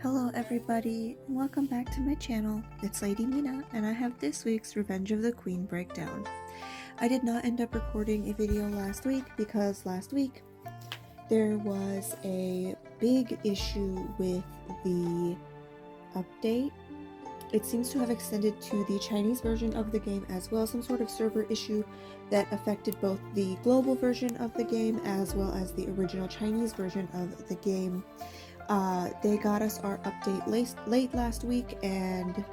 Hello everybody, and welcome back to my channel. It's Lady Mina, and I have this week's Revenge of the Queen breakdown. I did not end up recording a video last week because last week there was a big issue with the update. It seems to have extended to the Chinese version of the game as well, some sort of server issue that affected both the global version of the game as well as the original Chinese version of the game. They got us our update late last week, and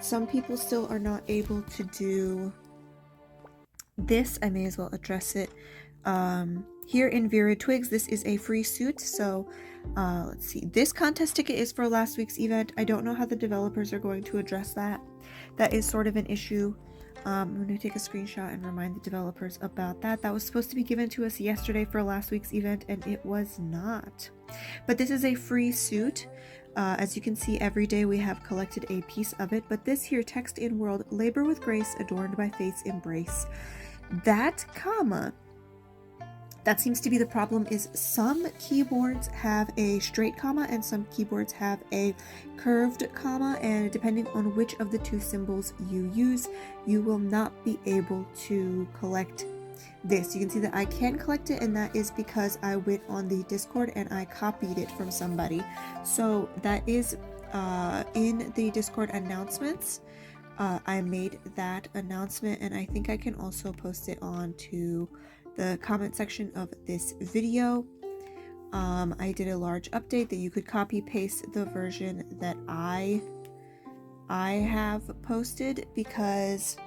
some people still are not able to do this. I may as well address it. Here in Vera Twigs, this is a free suit, so let's see. This contest ticket is for last week's event. I don't know how the developers are going to address that. That is sort of an issue. I'm going to take a screenshot and remind the developers about that. That was supposed to be given to us yesterday for last week's event, and it was not. But this is a free suit. As you can see, every day we have collected a piece of it. But this here, text in world, labor with grace, adorned by faith's embrace. That comma, that seems to be the problem, is some keyboards have a straight comma and some keyboards have a curved comma, and depending on which of the two symbols you use, you will not be able to collect this. You can see that I can't collect it, and that is because I went on the Discord and I copied it from somebody. So that is in the Discord announcements. I made that announcement, and I think I can also post it onto the comment section of this video. I did a large update that you could copy paste the version that I have posted, because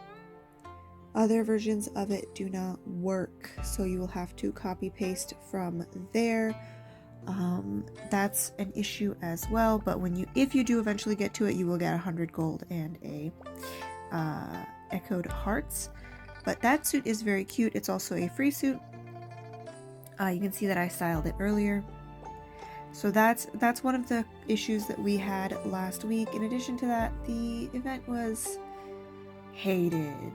other versions of it do not work, so you will have to copy paste from there. That's an issue as well, but if you do eventually get to it, you will get 100 gold and a echoed hearts. But that suit is very cute. It's also a free suit. You can see that I styled it earlier. So that's one of the issues that we had last week. In addition to that, the event was hated.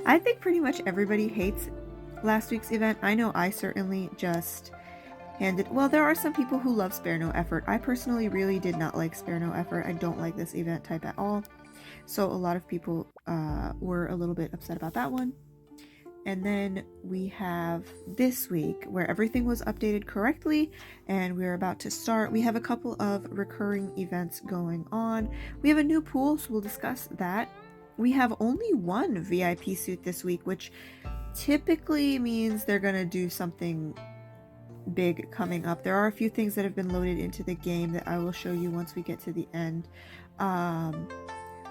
I think pretty much everybody hates last week's event. I know I certainly just handed... Well, there are some people who love Spare No Effort. I personally really did not like Spare No Effort. I don't like this event type at all. So a lot of people were a little bit upset about that one. And then we have this week where everything was updated correctly, and we're about to start. We have a couple of recurring events going on. We have a new pool, so we'll discuss that. We have only one VIP suit this week, which typically means they're gonna do something big coming up. There are a few things that have been loaded into the game that I will show you once we get to the end.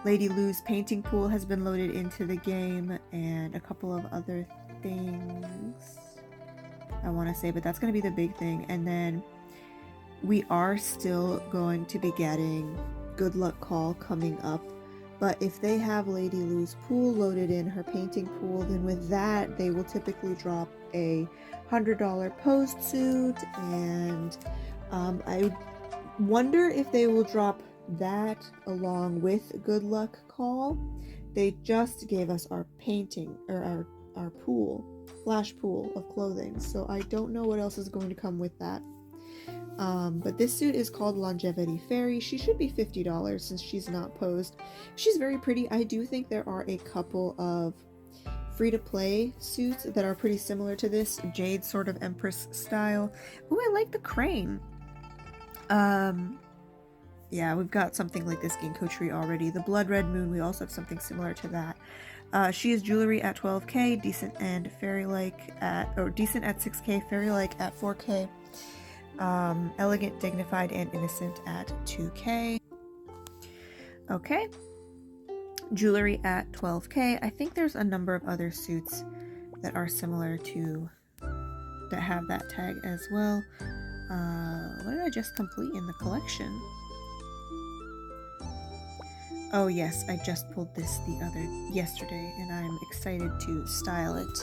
Lady Lou's painting pool has been loaded into the game, and a couple of other things I want to say, but that's going to be the big thing. And then we are still going to be getting Good Luck Call coming up, but if they have Lady Lou's pool loaded in, her painting pool, then with that they will typically drop a $100 posed suit, and I wonder if they will drop that along with Good Luck Call. They just gave us our painting, or our pool, flash pool of clothing, so I don't know what else is going to come with that. But this suit is called Longevity Fairy. She should be $50 since she's not posed. She's very pretty. I do think there are a couple of free-to-play suits that are pretty similar to this, Jade sort of Empress style. Oh, I like the crane. Yeah, we've got something like this Ginkgo tree already. The Blood Red Moon, we also have something similar to that. She is jewelry at 12k, decent and fairy-like decent at 6k, fairy-like at 4k. Elegant, dignified, and innocent at 2k. Okay. Jewelry at 12k. I think there's a number of other suits that are similar to, that have that tag as well. What did I just complete in the collection? Oh yes, I just pulled this yesterday, and I'm excited to style it.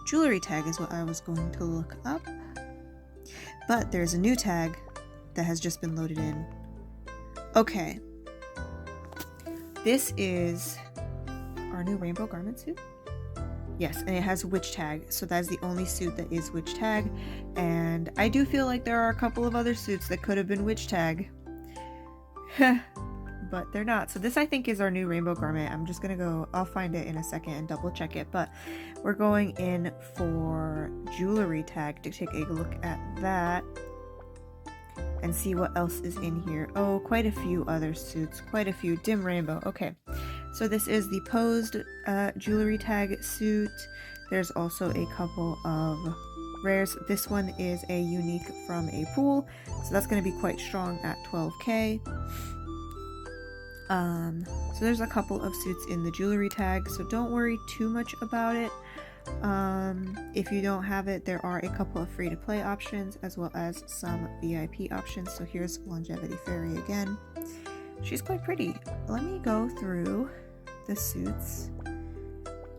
Jewelry tag is what I was going to look up, but there's a new tag that has just been loaded in. Okay, this is our new rainbow garment suit. Yes, and it has witch tag, so that's the only suit that is witch tag. And I do feel like there are a couple of other suits that could have been witch tag. But they're not. So this I think is our new rainbow garment. I'm just gonna go, I'll find it in a second and double check it, but we're going in for jewelry tag to take a look at that and see what else is in here. Oh, quite a few other suits, quite a few. Dim rainbow. Okay, so this is the posed jewelry tag suit. There's also a couple of rares. This one is a unique from a pool, so that's going to be quite strong at 12k. So there's a couple of suits in the jewelry tag, so don't worry too much about it. If you don't have it, there are a couple of free to play options as well as some VIP options. So here's Longevity Fairy again. She's quite pretty. Let me go through the suits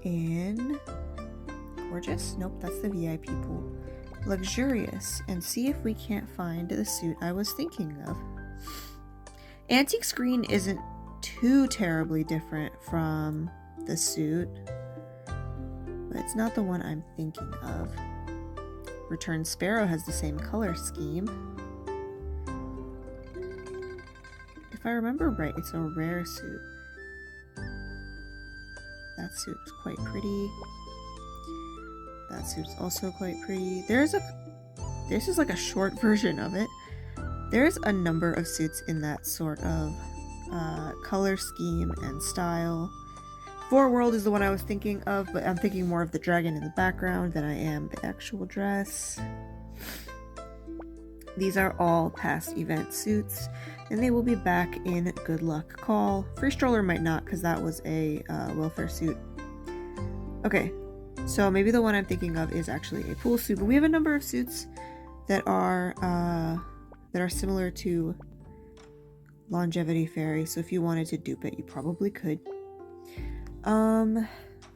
in Gorgeous. Nope, that's the VIP pool. Luxurious, and see if we can't find the suit I was thinking of. Antique Screen isn't too terribly different from the suit, but it's not the one I'm thinking of. Return Sparrow has the same color scheme. If I remember right, it's a rare suit. That suit's quite pretty. That suit's also quite pretty. This is like a short version of it. There's a number of suits in that sort of color scheme and style. Foreworld is the one I was thinking of, but I'm thinking more of the dragon in the background than I am the actual dress. These are all past event suits, and they will be back in Good Luck Call. Free Stroller might not, because that was a welfare suit. Okay, so maybe the one I'm thinking of is actually a pool suit, but we have a number of suits that are similar to Longevity Fairy, so if you wanted to dupe it, you probably could.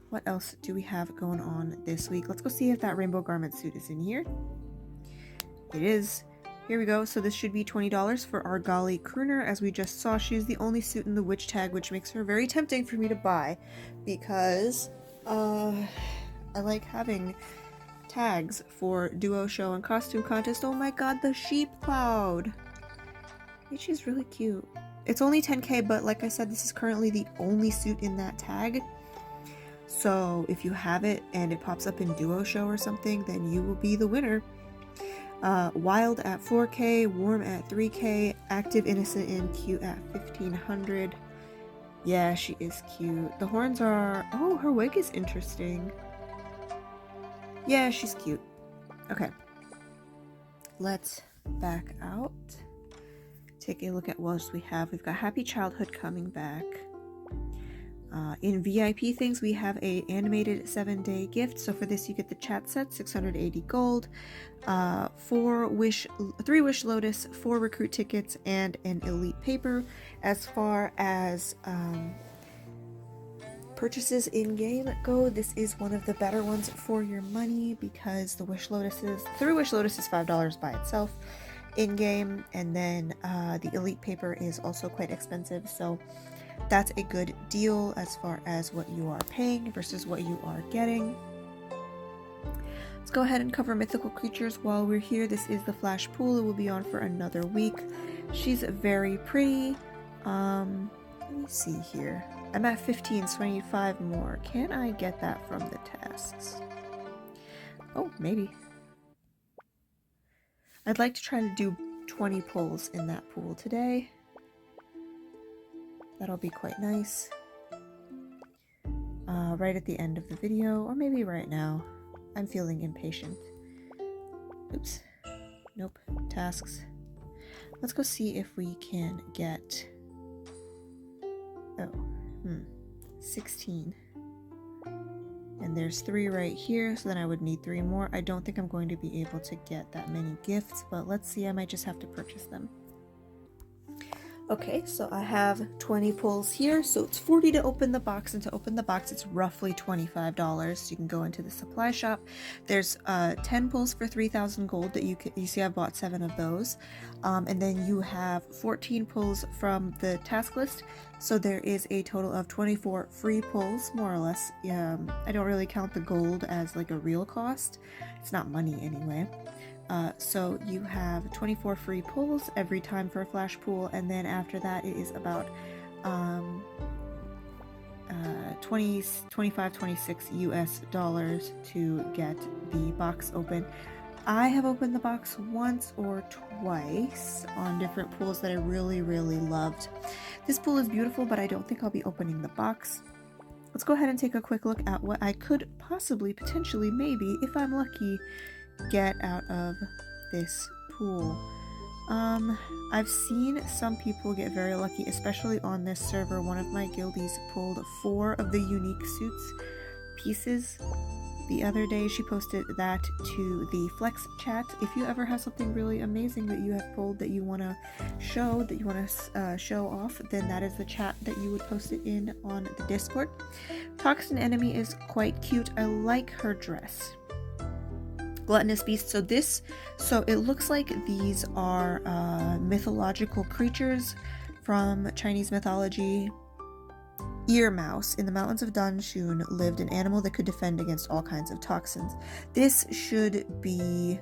What else do we have going on this week? Let's go see if that rainbow garment suit is in here. It is. Here we go. So this should be $20 for Argali Crooner. As we just saw, she's the only suit in the witch tag, which makes her very tempting for me to buy because I like having tags for duo show and costume contest. Oh my god, the sheep cloud. She's really cute. It's only 10k, but like I said, this is currently the only suit in that tag. So if you have it and it pops up in duo show or something, then you will be the winner. Wild at 4k, warm at 3k, active, innocent, and cute at 1500. Yeah, she is cute. The horns are... Oh, her wig is interesting. Yeah, she's cute. Okay. Let's back out. Take a look at what else we have. We've got Happy Childhood coming back. In VIP things, we have a animated 7-day gift. So for this, you get the chat set, 680 gold, 3 Wish Lotus, 4 recruit tickets, and an elite paper. As far as purchases in game go, this is one of the better ones for your money because the 3 Wish Lotus is $5 by itself in game, and then the elite paper is also quite expensive, so that's a good deal as far as what you are paying versus what you are getting. Let's go ahead and cover mythical creatures while we're here. This is the Flash Pool. It will be on for another week. She's very pretty. Let me see here. I'm at 15, so I need 5 more. Can I get that from the tasks? Oh, maybe. I'd like to try to do 20 pulls in that pool today. That'll be quite nice. Right at the end of the video, or maybe right now. I'm feeling impatient. Oops. Nope. Tasks. Let's go see if we can get... Oh. 16. And there's 3 right here, so then I would need 3 more. I don't think I'm going to be able to get that many gifts, but let's see. I might just have to purchase them. Okay, so I have 20 pulls here, so it's 40 to open the box, and to open the box it's roughly $25. So you can go into the supply shop. There's 10 pulls for 3,000 gold that you see I bought 7 of those. And then you have 14 pulls from the task list, so there is a total of 24 free pulls, more or less. I don't really count the gold as like a real cost. It's not money anyway. So you have 24 free pulls every time for a flash pool, and then after that it is about 25, 26 US dollars to get the box open. I have opened the box once or twice on different pools that I really loved. This pool is beautiful, but I don't think I'll be opening the box. Let's go ahead and take a quick look at what I could possibly, potentially, maybe, if I'm lucky, get out of this pool. I've seen some people get very lucky, especially on this server. One of my guildies pulled 4 of the unique suits pieces the other day. She posted that to the Flex chat. If you ever have something really amazing that you have pulled that you want to show, show off, then that is the chat that you would post it in on the Discord. Toxin Enemy is quite cute. I like her dress. Gluttonous Beast. So it looks like these are mythological creatures from Chinese mythology. Ear Mouse. In the mountains of Danshun lived an animal that could defend against all kinds of toxins. This should be...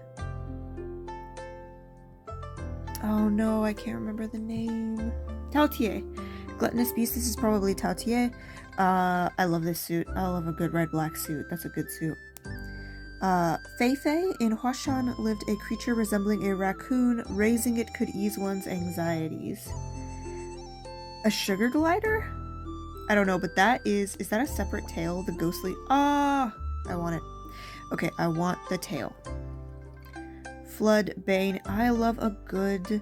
Oh no, I can't remember the name. Taotie. Gluttonous Beast. This is probably Taotie. I love this suit. I love a good red-black suit. That's a good suit. Feifei. In Huashan lived a creature resembling a raccoon. Raising it could ease one's anxieties. A sugar glider? I don't know, but is that a separate tail? The ghostly... I want it. Okay, I want the tail. Flood Bane. I love a good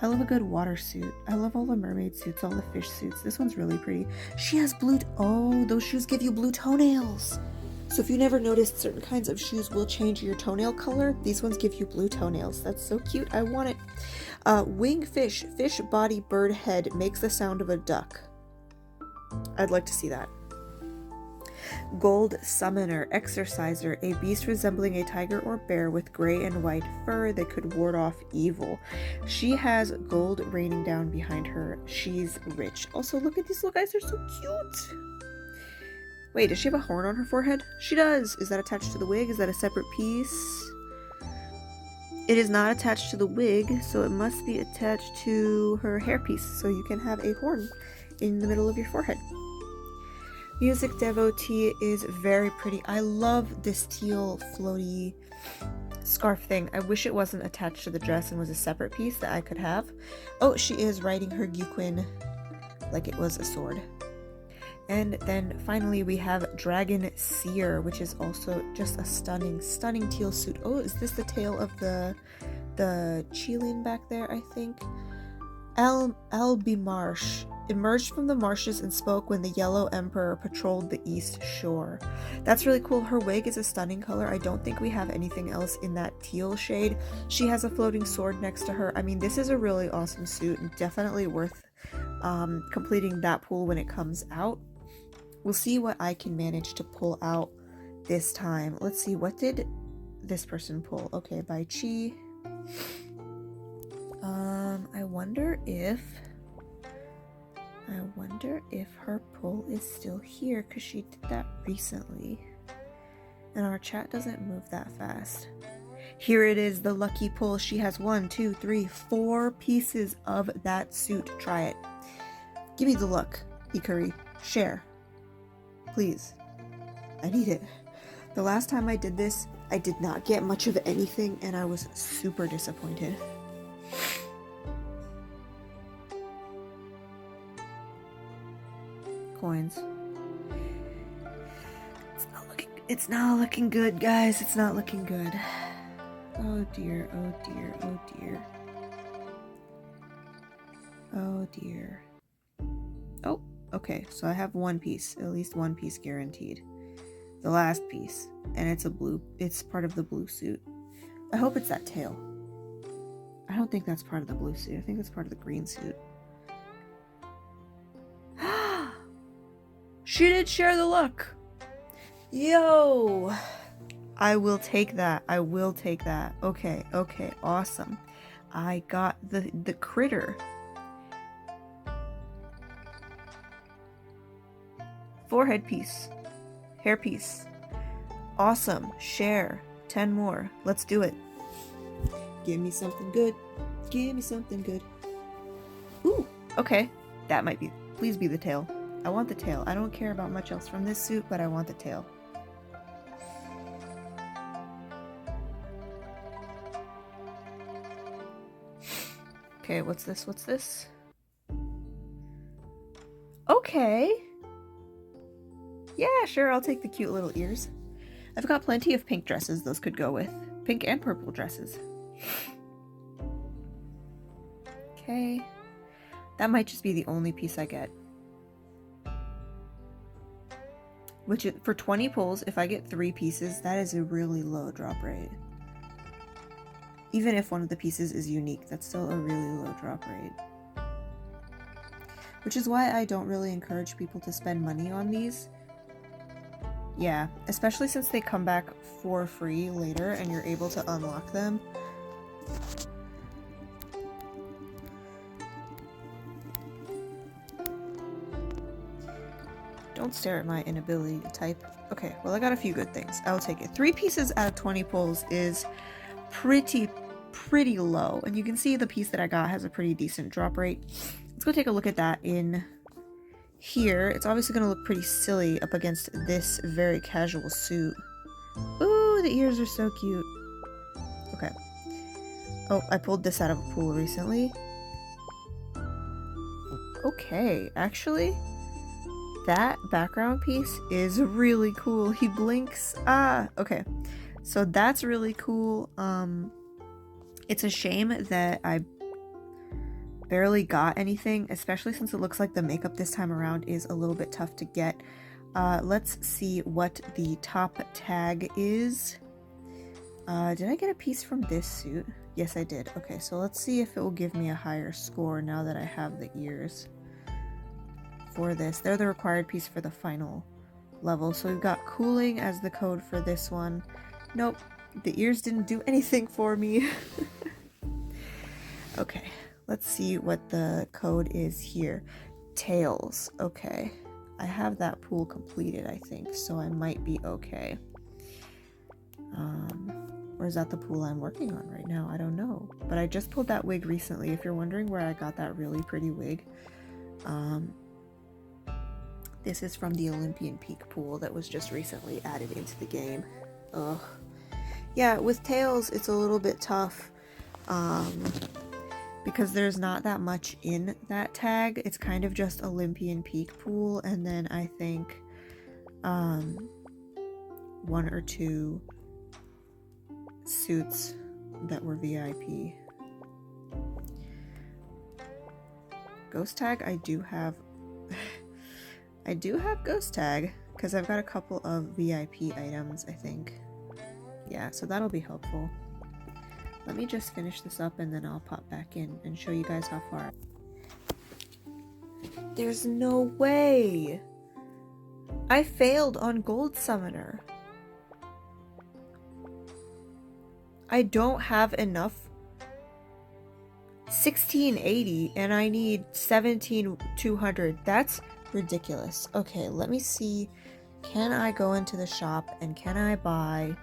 water suit. I love all the mermaid suits, all the fish suits. This one's really pretty. She has blue... Oh, those shoes give you blue toenails. So if you never noticed, certain kinds of shoes will change your toenail color. These ones give you blue toenails. That's so cute. I want it. Wing fish. Fish body, bird head. Makes the sound of a duck. I'd like to see that. Gold Summoner. Exorciser. A beast resembling a tiger or bear with gray and white fur that could ward off evil. She has gold raining down behind her. She's rich. Also, look at these little guys. They're so cute. Wait, does she have a horn on her forehead? She does! Is that attached to the wig? Is that a separate piece? It is not attached to the wig, so it must be attached to her hairpiece, so you can have a horn in the middle of your forehead. Music Devotee is very pretty. I love this teal floaty scarf thing. I wish it wasn't attached to the dress and was a separate piece that I could have. Oh, she is riding her Gyuquin like it was a sword. And then finally we have Dragon Seer, which is also just a stunning teal suit. Oh, is this the tail of the Chilean back there, I think? Albimarsh emerged from the marshes and spoke when the Yellow Emperor patrolled the east shore. That's really cool. Her wig is a stunning color. I don't think we have anything else in that teal shade. She has a floating sword next to her. I mean, this is a really awesome suit and definitely worth completing that pool when it comes out. We'll see what I can manage to pull out this time. Let's see, what did this person pull? Okay, by Chi. I wonder if her pull is still here, because she did that recently. And our chat doesn't move that fast. Here it is, the lucky pull. She has 1, 2, 3, 4 pieces of that suit. Try it. Give me the look, Hikari. Share. Please. I need it. The last time I did this, I did not get much of anything, and I was super disappointed. Coins. It's not looking good, guys. It's not looking good. Oh dear, oh dear, oh dear. Oh dear. Oh, okay, so I have one piece, at least one piece guaranteed. The last piece, and it's part of the blue suit. I hope it's that tail. I don't think that's part of the blue suit. I think it's part of the green suit. She did share the luck. Yo, I will take that. I will take that. Okay, okay, awesome. I got the critter. Forehead piece. Hair piece. Awesome. Share. 10 more. Let's do it. Give me something good. Give me something good. Ooh, okay. That might be. Please be the tail. I want the tail. I don't care about much else from this suit, but I want the tail. Okay, what's this? What's this? Okay. Yeah, sure, I'll take the cute little ears. I've got plenty of pink dresses those could go with. Pink and purple dresses. Okay. That might just be the only piece I get. Which, for 20 pulls, if I get 3 pieces, that is a really low drop rate. Even if one of the pieces is unique, that's still a really low drop rate. Which is why I don't really encourage people to spend money on these. Yeah, especially since they come back for free later and you're able to unlock them. Don't stare at my inability to type. Okay, well I got a few good things. I'll take it. 3 pieces out of 20 pulls is pretty low. And you can see the piece that I got has a pretty decent drop rate. Let's go take a look at that in here. It's obviously going to look pretty silly up against this very casual suit. Ooh, the ears are so cute. Okay. Oh, I pulled this out of a pool recently. Okay, actually, that background piece is really cool. He blinks. Ah, okay. So that's really cool. It's a shame that I barely got anything, especially since it looks like the makeup this time around is a little bit tough to get. Let's see what the top tag is. Did I get a piece from this suit? Yes, I did. Okay, so let's see if it will give me a higher score now that I have the ears for this. They're the required piece for the final level. So we've got cooling as the code for this one. Nope, the ears didn't do anything for me. Okay, let's see what the code is here. Tails. Okay, I have that pool completed, I think, so I might be okay. Or is that the pool I'm working on right now? I don't know. But I just pulled that wig recently. If you're wondering where I got that really pretty wig, this is from the Olympian Peak pool that was just recently added into the game. Ugh. Yeah, with tails, it's a little bit tough. Because there's not that much in that tag. It's kind of just Olympian Peak pool, and then I think 1 or 2 suits that were VIP. Ghost tag, I do have I do have ghost tag because I've got a couple of VIP items, I think. Yeah, so that'll be helpful. Let me just finish this up and then I'll pop back in and show you guys how far. There's no way! I failed on Gold Summoner. I don't have enough 1680 and I need 17,200. That's ridiculous. Okay, let me see. Can I go into the shop and can I buy...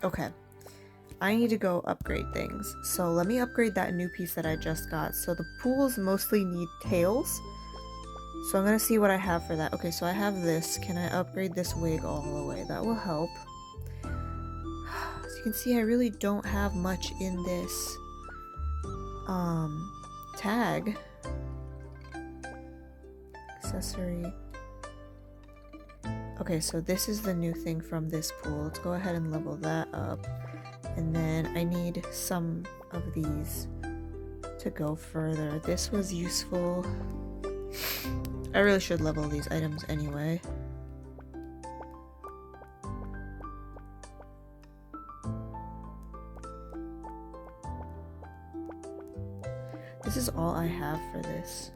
Okay. I need to go upgrade things. So let me upgrade that new piece that I just got. So the pools mostly need tails. So I'm going to see what I have for that. Okay, so I have this. Can I upgrade this wig all the way? That will help. As you can see, I really don't have much in this tag. Accessory. Okay, so this is the new thing from this pool. Let's go ahead and level that up. And then I need some of these to go further. This was useful. I really should level these items anyway. This is all I have for this.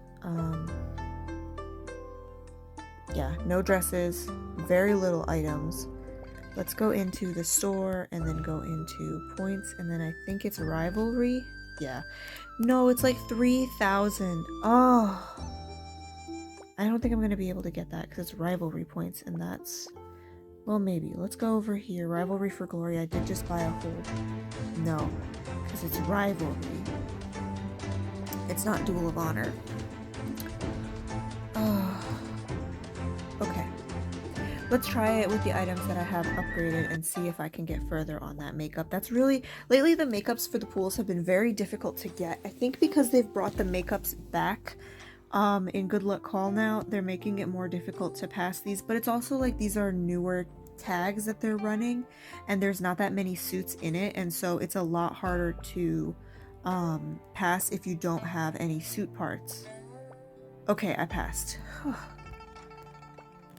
yeah, no dresses, very little items. Let's go into the store and then go into points, and then I think it's rivalry. Yeah. No, it's like 3,000. Oh. I don't think I'm going to be able to get that because it's rivalry points, and that's... Well, maybe. Let's go over here. Rivalry for glory. I did just buy a whole... No, because it's rivalry. It's not duel of honor. Oh. Okay. Let's try it with the items that I have upgraded and see if I can get further on that makeup. That's really... Lately, the makeups for the pools have been very difficult to get. I think because they've brought the makeups back in Good Luck Call now, they're making it more difficult to pass these. But it's also like these are newer tags that they're running, and there's not that many suits in it. And so it's a lot harder to pass if you don't have any suit parts. Okay, I passed.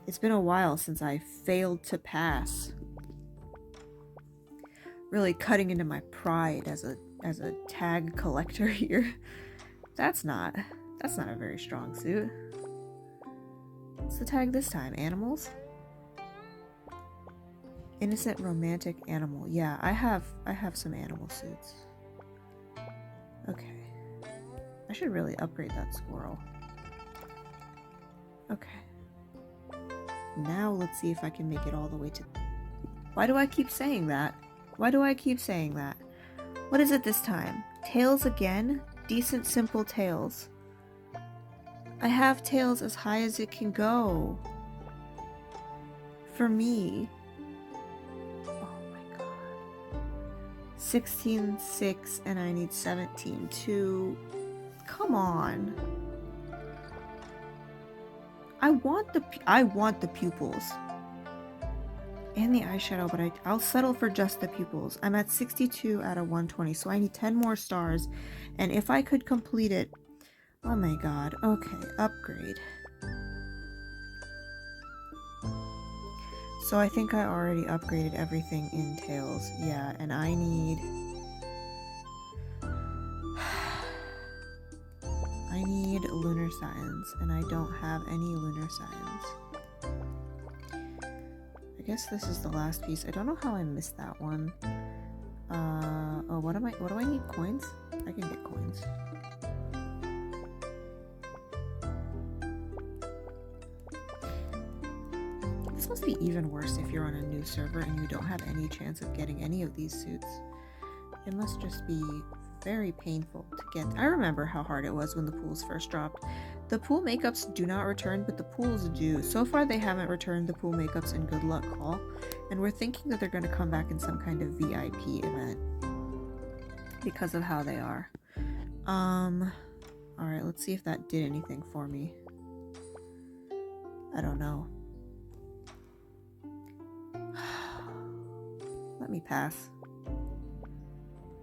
It's been a while since I failed to pass. Really cutting into my pride as a tag collector here. That's not a very strong suit. What's the tag this time? Animals? Innocent romantic animal. Yeah, I have some animal suits. Okay. I should really upgrade that squirrel. Okay. Now let's see if I can make it all the way to... Why do I keep saying that? Why do I keep saying that? What is it this time? Tails again? Decent simple tails. I have tails as high as it can go. For me. Oh my god. 16.6 and I need 17.2. Come on. I want the pupils and the eyeshadow, but I'll settle for just the pupils. I'm at 62 out of 120, so I need 10 more stars, and if I could complete it... Oh my god. Okay, upgrade. So I think I already upgraded everything in Tails. Yeah, and I need... I need lunar signs, and I don't have any lunar signs. I guess this is the last piece. I don't know how I missed that one. Oh, what do I need? Coins? I can get coins. This must be even worse if you're on a new server and you don't have any chance of getting any of these suits. It must just be very painful to get. I remember how hard it was when the pools first dropped. The pool makeups do not return, but the pools do. So far they haven't returned the pool makeups in Good Luck Call, and we're thinking that they're going to come back in some kind of VIP event because of how they are. Alright, let's see if that did anything for me. I don't know. Let me pass.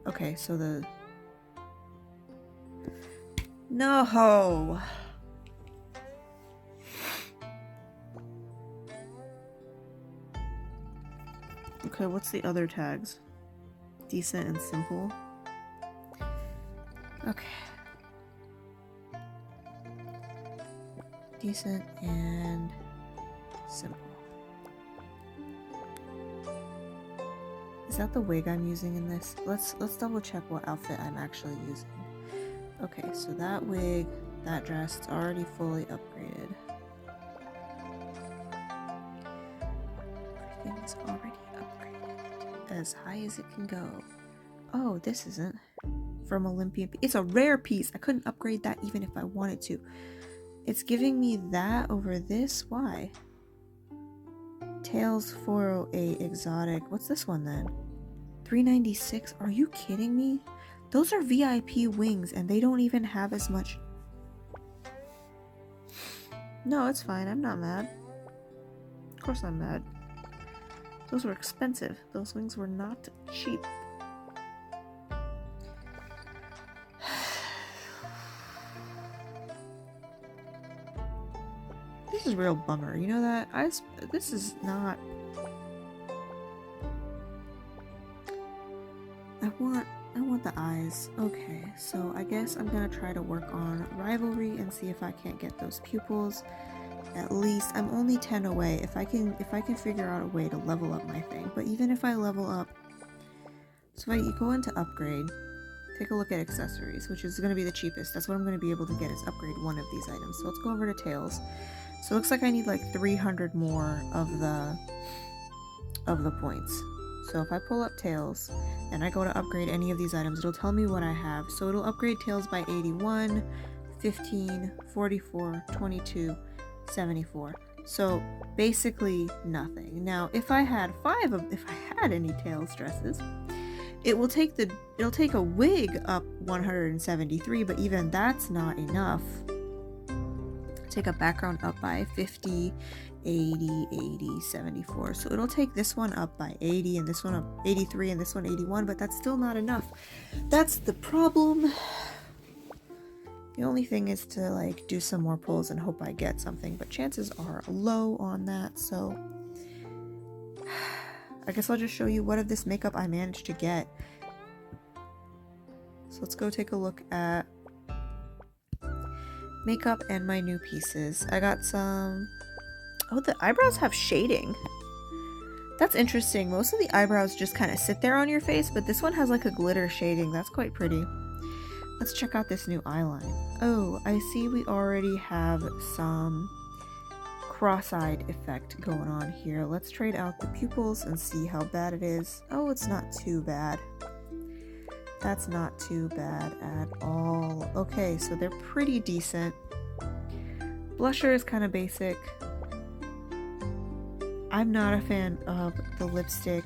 Okay, so the... No! Okay, what's the other tags? Decent and simple. Okay. Decent and simple. Is that the wig I'm using in this? Let's double check what outfit I'm actually using. Okay, so that wig, that dress, it's already fully upgraded. Everything is already upgraded. As high as it can go. Oh, this isn't. From Olympian. It's a rare piece. I couldn't upgrade that even if I wanted to. It's giving me that over this? Why? Tails 408 exotic. What's this one then? 396? Are you kidding me? Those are VIP wings and they don't even have as much. No, it's fine. I'm not mad. Of course I'm mad. Those were expensive. Those wings were not cheap. This is a real bummer. You know that? This is not... I want the eyes. Okay, so I guess I'm gonna try to work on rivalry and see if I can't get those pupils. At least I'm only 10 away. If I can figure out a way to level up my thing. But even if I level up, so if I go into upgrade, take a look at accessories, which is going to be the cheapest. That's what I'm going to be able to get, is upgrade one of these items. So let's go over to tails. So it looks like I need like 300 more of the points. So if I pull up tails and I go to upgrade any of these items, it'll tell me what I have. So it'll upgrade tails by 81, 15, 44, 22, 74. So basically nothing. Now if I had any tails dresses, it'll take a wig up 173, but even that's not enough. Take a background up by 50, 80, 80, 74. So it'll take this one up by 80 and this one up 83 and this one 81, but that's still not enough. That's the problem. The only thing is to like do some more pulls and hope I get something, but chances are low on that. So I guess I'll just show you what of this makeup I managed to get. So let's go take a look at makeup and my new pieces. I got some... Oh, the eyebrows have shading. That's interesting. Most of the eyebrows just kind of sit there on your face, but this one has like a glitter shading. That's quite pretty. Let's check out this new eyeline. Oh, I see we already have some cross-eyed effect going on here. Let's trade out the pupils and see how bad it is. Oh, it's not too bad. That's not too bad at all. Okay, so they're pretty decent. Blusher is kind of basic. I'm not a fan of the lipstick.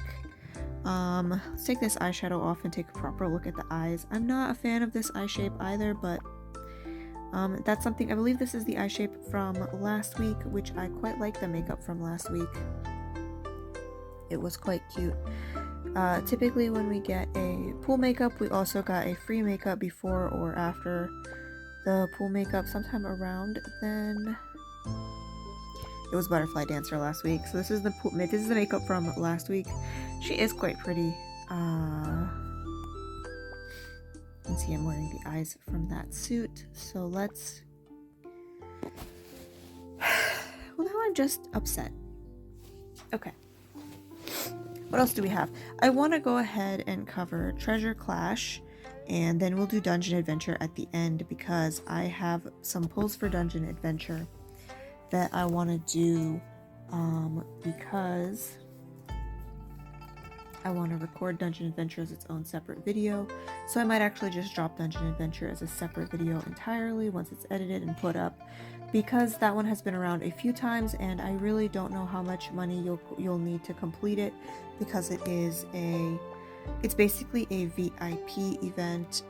Let's take this eyeshadow off and take a proper look at the eyes. I'm not a fan of this eye shape either, but that's something. I believe this is the eye shape from last week, which I quite like the makeup from last week. It was quite cute. Typically when we get a pool makeup, we also got a free makeup before or after the pool makeup, sometime around then. It was Butterfly Dancer last week, so this is the makeup from last week. She is quite pretty. You can see I'm wearing the eyes from that suit. So let's... Well, now I'm just upset. Okay. What else do we have? I want to go ahead and cover Treasure Clash, and then we'll do Dungeon Adventure at the end because I have some pulls for Dungeon Adventure that I want to do because I want to record Dungeon Adventure as its own separate video. So I might actually just drop Dungeon Adventure as a separate video entirely once it's edited and put up, because that one has been around a few times and I really don't know how much money you'll need to complete it, because it's basically a VIP event.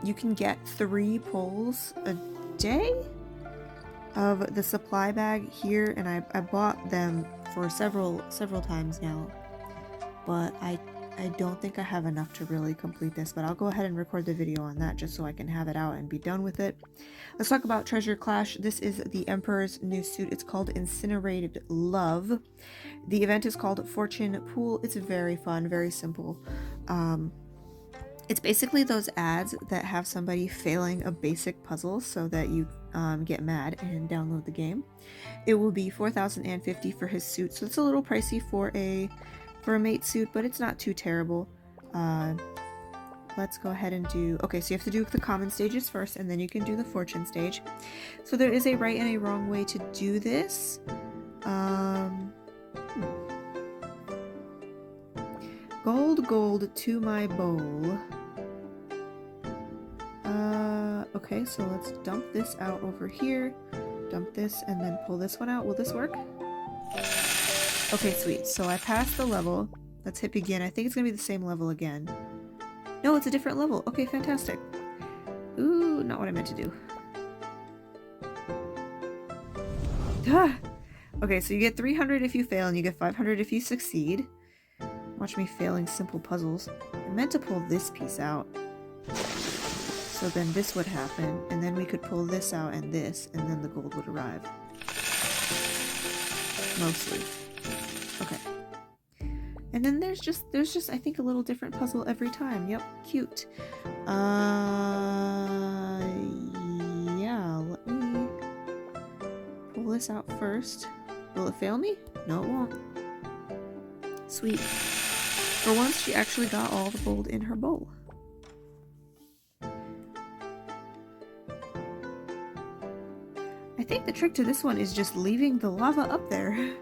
You can get 3 pulls a day of the supply bag here, and I bought them for several times now, but I don't think I have enough to really complete this, but I'll go ahead and record the video on that just so I can have it out and be done with it. Let's talk about Treasure Clash. This is the Emperor's new suit. It's called Incinerated Love. The event is called Fortune Pool. It's very fun, very simple. It's basically those ads that have somebody failing a basic puzzle so that you get mad and download the game. It will be 4,050 for his suit, so it's a little pricey for a mate suit, but it's not too terrible. Let's go ahead and do... Okay, so you have to do the common stages first, and then you can do the fortune stage. So there is a right and a wrong way to do this. Gold to my bowl. Okay, so let's dump this out over here. Dump this and then pull this one out. Will this work? Okay, sweet. So I passed the level. Let's hit begin. I think it's gonna be the same level again. No, it's a different level. Okay, fantastic. Ooh, not what I meant to do. Ah! Okay, so you get 300 if you fail, and you get 500 if you succeed. Watch me failing simple puzzles. I meant to pull this piece out. So then this would happen, and then we could pull this out and this, and then the gold would arrive. Mostly. Okay. And then there's just I think a little different puzzle every time. Yep, cute. Yeah, let me pull this out first. Will it fail me? No, it won't. Sweet. For once, she actually got all the gold in her bowl. I think the trick to this one is just leaving the lava up there. And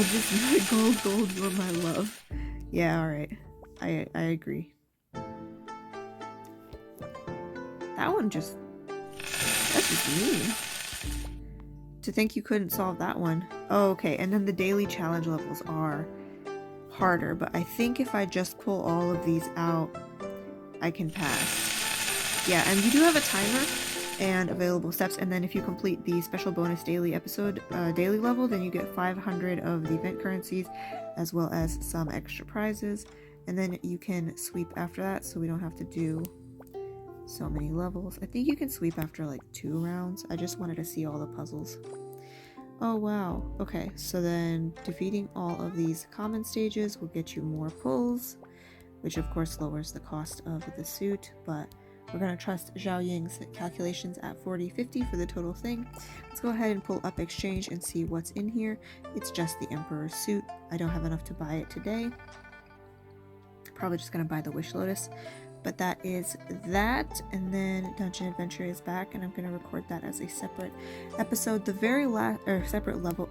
just gold, you're my love. Yeah, alright. I agree. That one just... That's just mean. To think you couldn't solve that one. Oh, okay, and then the daily challenge levels are harder, but I think if I just pull all of these out, I can pass. Yeah, and you do have a timer and available steps, and then if you complete the special bonus daily episode daily level, then you get 500 of the event currencies as well as some extra prizes, and then you can sweep after that, so we don't have to do so many levels. I think you can sweep after like 2 rounds. I just wanted to see all the puzzles. Oh wow, okay, so then defeating all of these common stages will get you more pulls, which of course lowers the cost of the suit, but we're going to trust Zhao Ying's calculations at 40-50 for the total thing. Let's go ahead and pull up exchange and see what's in here. It's just the Emperor's suit. I don't have enough to buy it today. Probably just going to buy the Wish Lotus. But that is that, and then Dungeon Adventure is back, and I'm going to record that as a separate episode. The very last, or separate level,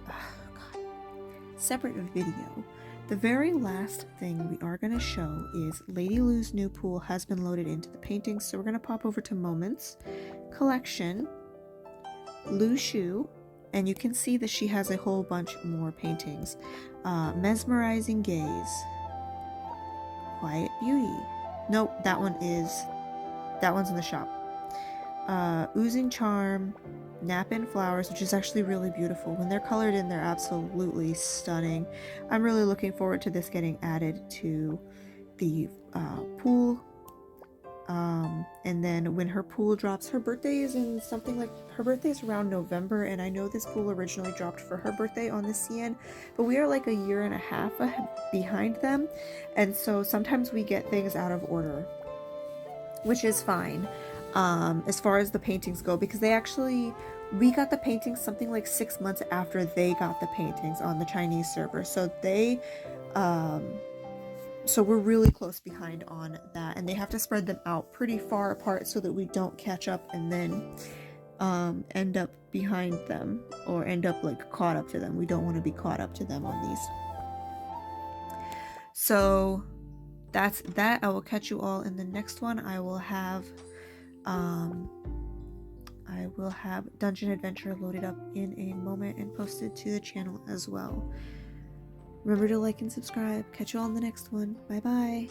separate video. The very last thing we are going to show is Lady Lu's new pool has been loaded into the paintings, so we're going to pop over to Moments, Collection, Lu Shu, and you can see that she has a whole bunch more paintings. Mesmerizing Gaze, Quiet Beauty. Nope, that one's in the shop. Oozing Charm, Nap-In Flowers, which is actually really beautiful. When they're colored in, they're absolutely stunning. I'm really looking forward to this getting added to the pool. And then when her pool drops, her birthday is in something like, her birthday is around November, and I know this pool originally dropped for her birthday on the CN, but we are like a year and a half behind them, and so sometimes we get things out of order, which is fine. As far as the paintings go, because we got the paintings something like 6 months after they got the paintings on the Chinese server, so so we're really close behind on that, and they have to spread them out pretty far apart so that we don't catch up and then end up behind them or end up like caught up to them. We don't want to be caught up to them on these. So that's that. I will catch you all in the next one. I will have Dungeon Adventure loaded up in a moment and posted to the channel as well. Remember to like and subscribe. Catch you all in the next one. Bye bye.